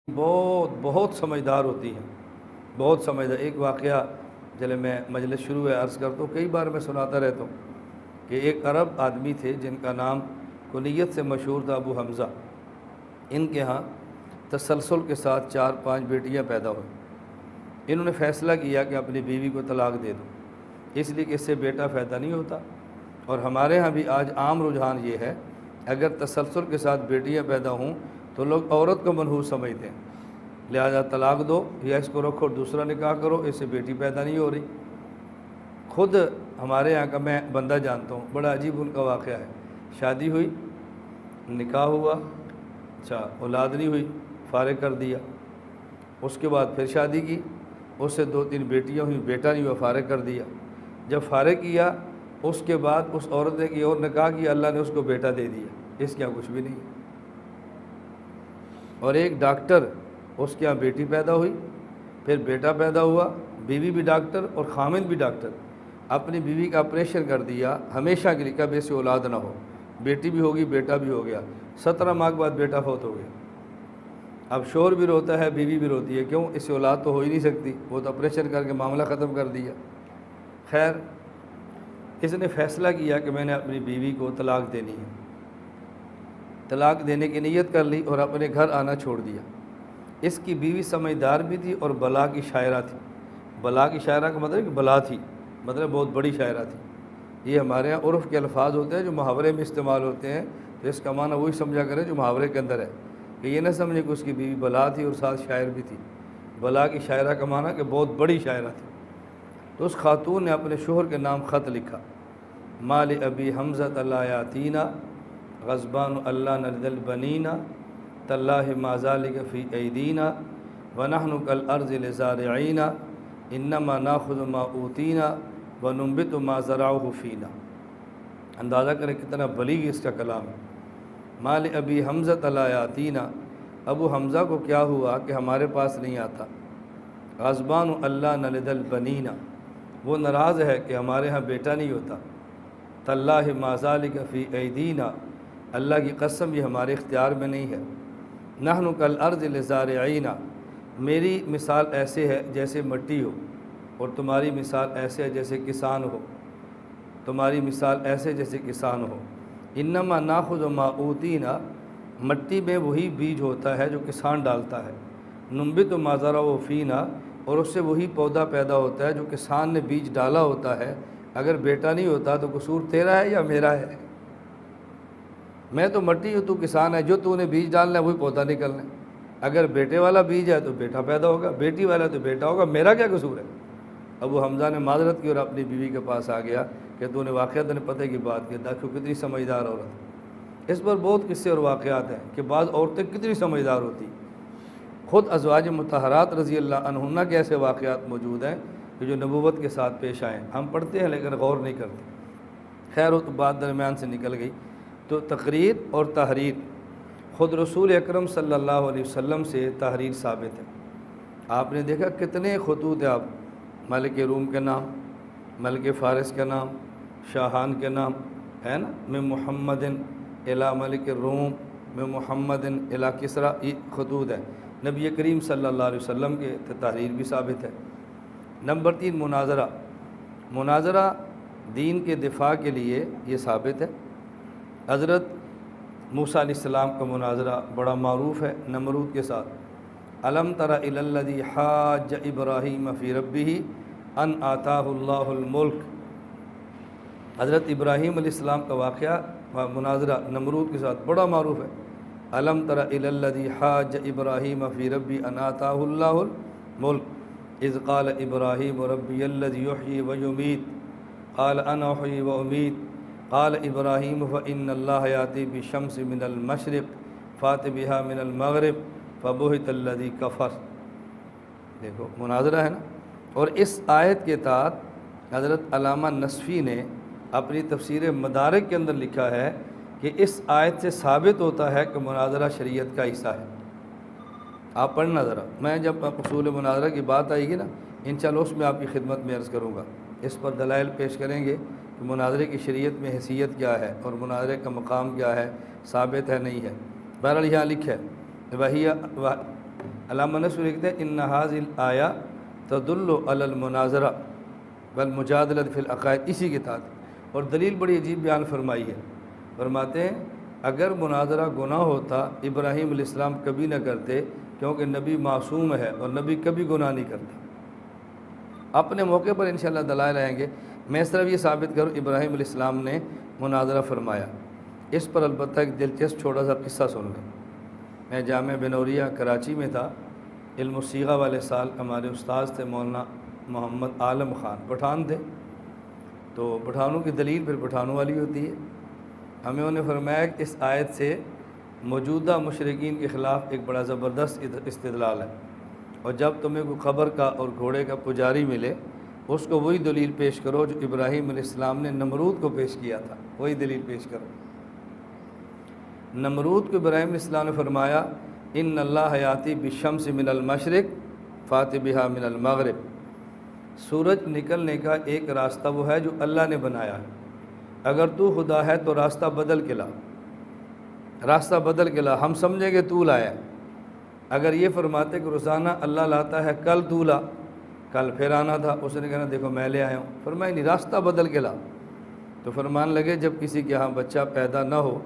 بہت بہت سمجھدار ہوتی ہیں، بہت سمجھدار۔ ایک واقعہ چلے میں مجلس شروع ہے عرض کرتا ہوں، کئی بار میں سناتا رہتا ہوں کہ ایک عرب آدمی تھے جن کا نام کنیت سے مشہور تھا ابو حمزہ۔ ان کے ہاں تسلسل کے ساتھ 4-5 بیٹیاں پیدا ہوئیں۔ انہوں نے فیصلہ کیا کہ اپنی بیوی کو طلاق دے دو، اس لیے کہ اس سے بیٹا پیدا نہیں ہوتا۔ اور ہمارے ہاں بھی آج عام رجحان یہ ہے، اگر تسلسل کے ساتھ بیٹیاں پیدا ہوں تو لوگ عورت کو منحوس سمجھتے ہیں، لہذا طلاق دو یا اس کو رکھو، دوسرا نکاح کرو، اس سے بیٹی پیدا نہیں ہو رہی۔ خود ہمارے یہاں کا میں بندہ جانتا ہوں، بڑا عجیب ان کا واقعہ ہے۔ شادی ہوئی، نکاح ہوا، اچھا اولاد نہیں ہوئی، فارغ کر دیا۔ اس کے بعد پھر شادی کی، اس سے 2-3 بیٹیاں ہوئیں، بیٹا نہیں ہوا، فارغ کر دیا۔ جب فارغ کیا اس کے بعد اس عورت نے کی اور نکاح کیا، اللہ نے اس کو بیٹا دے دیا، اس کے یہاں کچھ بھی نہیں۔ اور ایک ڈاکٹر، اس کے یہاں بیٹی پیدا ہوئی، پھر بیٹا پیدا ہوا، بیوی بھی ڈاکٹر اور خامند بھی ڈاکٹر۔ اپنی بیوی کا آپریشن کر دیا ہمیشہ کے لیے، کب ایسے اولاد نہ ہو، بیٹی بھی ہوگی بیٹا بھی ہو گیا۔ 17 ماہ کے بعد بیٹا فوت ہو گیا۔ اب شوہر بھی روتا ہے، بیوی بھی روتی ہے، کیوں؟ اس سے اولاد تو ہو ہی نہیں سکتی، وہ تو آپریشن کر کے معاملہ ختم کر دیا۔ خیر، اس نے فیصلہ کیا کہ میں نے اپنی بیوی کو طلاق دینی ہے۔ طلاق دینے کی نیت کر لی اور اپنے گھر آنا چھوڑ دیا۔ اس کی بیوی سمجھدار بھی تھی اور بلا کی شاعرہ تھی۔ بلا کی شاعرہ کا مطلب کہ بلا تھی، مطلب بہت بڑی شاعرہ تھی۔ یہ ہمارے یہاں عرف کے الفاظ ہوتے ہیں جو محاورے میں استعمال ہوتے ہیں، تو اس کا معنی وہی سمجھا کریں جو محاورے کے اندر ہے، کہ یہ نہ سمجھے کہ اس کی بیوی بلا تھی اور ساتھ شاعر بھی تھی۔ بلا کی شاعرہ کا معنی کہ بہت بڑی شاعرہ تھی۔ تو اس خاتون نے اپنے شوہر کے نام خط لکھا، مال ابی حمزہ لا یاتینا غضبان اللہ نلد البنینا تاللہ ما ذالک فی ایدینا ونحن کالارض لزارعینا انما ناخذ ما اوتینا وننبت ما زرعہ فینا۔ اندازہ کریں کتنا بلیغ اس کا کلام ہے۔ مال ابی حمزہ لا یاتینا، ابو حمزہ کو کیا ہوا کہ ہمارے پاس نہیں آتا۔ غضبان اللہ نلد البنینا، وہ ناراض ہے کہ ہمارے ہاں بیٹا نہیں ہوتا۔ تاللہ ما ذالک فی ایدینا، اللہ کی قسم یہ ہمارے اختیار میں نہیں ہے۔ نحن کالارض لزارعینا، میری مثال ایسے ہے جیسے مٹی ہو، اور تمہاری مثال ایسے ہے جیسے کسان ہو، تمہاری مثال ایسے جیسے کسان ہو۔ انما ناخذ ما اوتینا، مٹی میں وہی بیج ہوتا ہے جو کسان ڈالتا ہے۔ ننبت ما زرعہ فینا، اور اس سے وہی پودا پیدا ہوتا ہے جو کسان نے بیج ڈالا ہوتا ہے۔ اگر بیٹا نہیں ہوتا تو قصور تیرا ہے یا میرا ہے؟ میں تو مٹی ہوں، تو کسان ہے، جو تو نے بیج ڈالنا ہے وہی پودا نکلنا ہے۔ اگر بیٹے والا بیج ہے تو بیٹا پیدا ہوگا، بیٹی والا تو بیٹا ہوگا، میرا کیا قصور ہے؟ ابو حمزہ نے معذرت کی اور اپنی بیوی کے پاس آ گیا کہ تو نے واقعات پتہ کی بات کی، دیکھو کتنی سمجھدار عورت۔ اس پر بہت قصے اور واقعات ہیں کہ بعض عورتیں کتنی سمجھدار ہوتی۔ خود ازواج مطہرات رضی اللہ عنہن کے ایسے واقعات موجود ہیں کہ جو نبوت کے ساتھ پیش آئے، ہم پڑھتے ہیں لیکن غور نہیں کرتے۔ خیر، وہ تو بات درمیان سے نکل گئی۔ تو تقریر اور تحریر، خود رسول اکرم صلی اللہ علیہ وسلم سے تحریر ثابت ہے۔ آپ نے دیکھا کتنے خطوط ہیں، آپ ملک روم کے نام، ملک فارس کے نام، شاہان کے نام ہے نا، میں محمد الی ملک الروم، میں محمد الی کسریٰ، یہ خطوط ہے۔ نبی کریم صلی اللہ علیہ وسلم کے تحریر بھی ثابت ہے۔ نمبر 3، مناظرہ۔ مناظرہ دین کے دفاع کے لیے یہ ثابت ہے۔ حضرت موسیٰ علیہ السلام کا مناظرہ بڑا معروف ہے نمرود کے ساتھ۔ الم تر الی الذی حاج ابراہیم فی ربہ ان آتاہ اللہ الملک، حضرت ابراہیم علیہ السلام کا واقعہ مناظرہ نمرود کے ساتھ بڑا معروف ہے۔ الم تر الی الذی حاج ابراہیم فی ربہ ان آتاہ اللہ الملک اذ قال ابراہیم ربی الذی یحیی ویمیت قال انا احیی وامیت قال ابراہیم فإن اللہ یأتی بالشمس من المشرق فأت بہا من المغرب فبہت الذی کفر۔ دیکھو مناظرہ ہے نا۔ اور اس آیت کے تحت حضرت علامہ نصفی نے اپنی تفسیر مدارک کے اندر لکھا ہے کہ اس آیت سے ثابت ہوتا ہے کہ مناظرہ شریعت کا حصہ ہے۔ آپ پڑھنا ذرا، میں جب اصول مناظرہ کی بات آئے گی نا انشاءاللہ اس میں آپ کی خدمت میں عرض کروں گا، اس پر دلائل پیش کریں گے کہ مناظرے کی شریعت میں حیثیت کیا ہے اور مناظرے کا مقام کیا ہے، ثابت ہے نہیں ہے۔ بہرحال یہاں لکھا ہے علامہ نصفی لکھتے ہیں ان ھذل آیا تدل علی المناظرہ والمجادلۃ فی العقائد، اسی کے تحت، اور دلیل بڑی عجیب بیان فرمائی ہے، فرماتے ہیں اگر مناظرہ گناہ ہوتا ابراہیم علیہ السلام کبھی نہ کرتے، کیونکہ نبی معصوم ہے اور نبی کبھی گناہ نہیں کرتا۔ اپنے موقع پر انشاءاللہ دلائل آئیں گے، میں صرف یہ ثابت کروں ابراہیم علیہ السلام نے مناظرہ فرمایا۔ اس پر البتہ ایک دلچسپ چھوٹا سا قصہ سن لیں۔ میں جامعہ بنوریہ کراچی میں تھا، علم الصیغہ والے سال ہمارے استاذ تھے مولانا محمد عالم خان، پٹھان تھے، تو پٹھانوں کی دلیل پھر پٹھانوں والی ہوتی ہے۔ ہمیں انہیں فرمایا کہ اس آیت سے موجودہ مشرکین کے خلاف ایک بڑا زبردست استدلال ہے، اور جب تمہیں کوئی خبر کا اور گھوڑے کا پجاری ملے، اس کو وہی دلیل پیش کرو جو ابراہیم علیہ السلام نے نمرود کو پیش کیا تھا، وہی دلیل پیش کرو۔ نمرود کو ابراہیم علیہ السلام نے فرمایا ان اللہ یاتی بالشمس من المشرق فات بہا من المغرب، سورج نکلنے کا ایک راستہ وہ ہے جو اللہ نے بنایا ہے، اگر تو خدا ہے تو راستہ بدل کے لا، راستہ بدل کے لا، ہم سمجھیں کہ تو لایا۔ اگر یہ فرماتے کہ روزانہ اللہ لاتا ہے، کل تو لا، کل پھر آنا تھا، اس نے کہنا دیکھو میں لے آیا ہوں، فرمایا نہیں، راستہ بدل کے لا۔ تو فرمان لگے جب کسی کے ہاں بچہ پیدا نہ ہو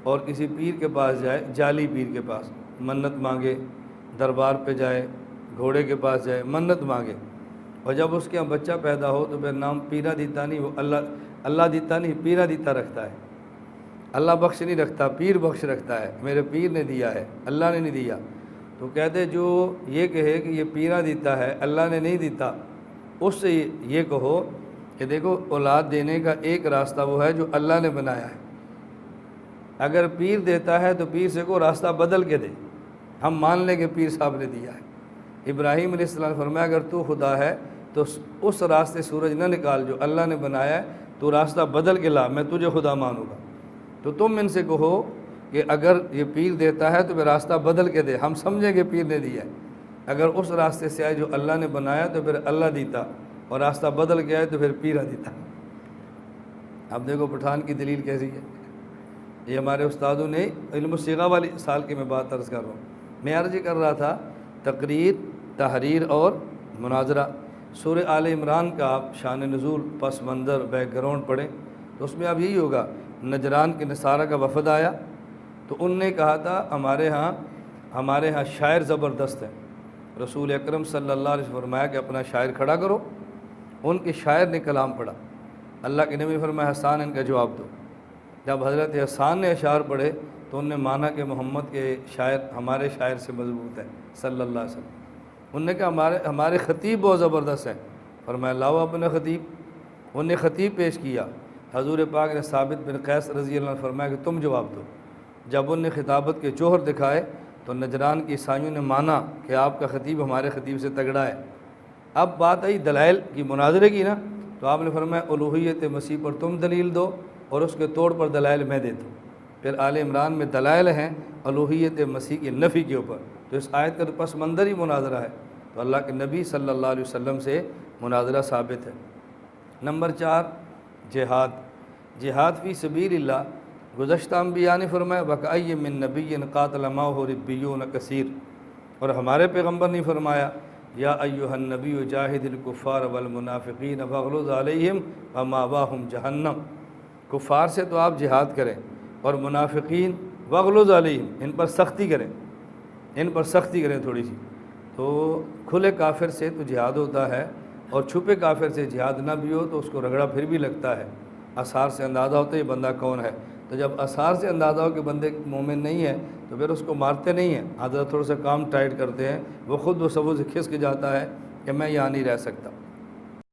اور کسی پیر کے پاس جائے، جعلی پیر کے پاس منت مانگے، دربار پہ جائے، گھوڑے کے پاس جائے منت مانگے، اور جب اس کے ہاں بچہ پیدا ہو تو پھر نام پیرا دیتا نہیں، وہ اللہ دیتا نہیں، پیرا دیتا رکھتا ہے۔ اللہ بخش نہیں رکھتا، پیر بخش رکھتا ہے، میرے پیر نے دیا ہے، اللہ نے نہیں دیا۔ تو کہتے جو یہ کہے کہ یہ پیرا دیتا ہے، اللہ نے نہیں دیتا، اس سے یہ کہو کہ دیکھو اولاد دینے کا ایک راستہ وہ ہے جو اللہ نے بنایا ہے، اگر پیر دیتا ہے تو پیر سے کو راستہ بدل کے دے، ہم مان لیں کہ پیر صاحب نے دیا ہے۔ ابراہیم علیہ السلام نے فرمایا اگر تو خدا ہے تو اس راستے سورج نہ نکال جو اللہ نے بنایا ہے، تو راستہ بدل کے لا، میں تجھے خدا مانوں گا۔ تو تم ان سے کہو کہ اگر یہ پیر دیتا ہے تو پھر راستہ بدل کے دے، ہم سمجھیں کہ پیر نے دیا ہے، اگر اس راستے سے آئے جو اللہ نے بنایا تو پھر اللہ دیتا، اور راستہ بدل کے آئے تو پھر پیرا دیتا۔ اب دیکھو پٹھان کی دلیل کیسی ہے، یہ ہمارے استادوں نے علم الصیغہ والی سال کی میں بات عرض کر رہا ہوں۔ میں عرض یہ کر رہا تھا تقریر، تحریر اور مناظرہ۔ سورہ آل عمران کا آپ شان نزول، پس منظر، بیک گراؤنڈ پڑھیں تو اس میں اب یہی ہوگا، نجران کے نصارہ کا وفد آیا تو ان نے کہا تھا ہمارے ہاں شاعر زبردست ہے، رسول اکرم صلی اللہ علیہ وسلم فرمایا کہ اپنا شاعر کھڑا کرو۔ ان کے شاعر نے کلام پڑھا، اللہ کے نبی فرمایا حسان ان کا جواب دو۔ جب حضرت حسان نے اشعار پڑھے تو ان نے مانا کہ محمد کے شاعر ہمارے شاعر سے مضبوط ہے صلی اللہ علیہ وسلم۔ انہوں نے کہا ہمارے خطیب بہت زبردست ہیں، فرمایا لاؤ اپنے خطیب۔ انہوں نے خطیب پیش کیا، حضور پاک نے ثابت بن قیس رضی اللہ عنہ فرمایا کہ تم جواب دو۔ جب ان نے خطابت کے جوہر دکھائے تو نجران کی عیسائیوں نے مانا کہ آپ کا خطیب ہمارے خطیب سے تگڑا ہے۔ اب بات آئی دلائل کی، مناظرے کی نا، تو آپ نے فرمایا الوہیت مسیح پر تم دلیل دو اور اس کے توڑ پر دلائل میں دیتا ہوں۔ پھر آل عمران میں دلائل ہیں الوہیت مسیح کی نفی کے اوپر، تو اس آیت کا تو پس منظر ہی مناظرہ ہے، تو اللہ کے نبی صلی اللہ علیہ وسلم سے مناظرہ ثابت ہے۔ نمبر 4، جہاد، جہاد فی سبیل اللہ۔ گزشتہ انبیاء نے فرمایا وَكَأَيٍّ مِّن نَبِيٍّ قَاتَلَ مَعَهُ رِبِّيُّونَ كَثِيرٌ، اور ہمارے پیغمبر نے فرمایا یا ایھا النبی جاہد الکفار والمنافقین واغلظ علیہم ومأواہم جہنم، کفار سے تو آپ جہاد کریں اور منافقین واغلظ علیہم، ان پر سختی کریں، ان پر سختی کریں تھوڑی سی۔ تو کھلے کافر سے تو جہاد ہوتا ہے، اور چھپے کافر سے جہاد نہ بھی ہو تو اس کو رگڑا پھر بھی لگتا ہے، آثار سے اندازہ ہوتا ہے یہ بندہ کون ہے۔ تو جب آثار سے اندازہ ہو کہ بندے مومن نہیں ہے تو پھر اس کو مارتے نہیں ہیں، حضرت تھوڑا سا کام ٹائٹ کرتے ہیں، وہ خود و سبو سے کھسک جاتا ہے کہ میں یہاں نہیں رہ سکتا۔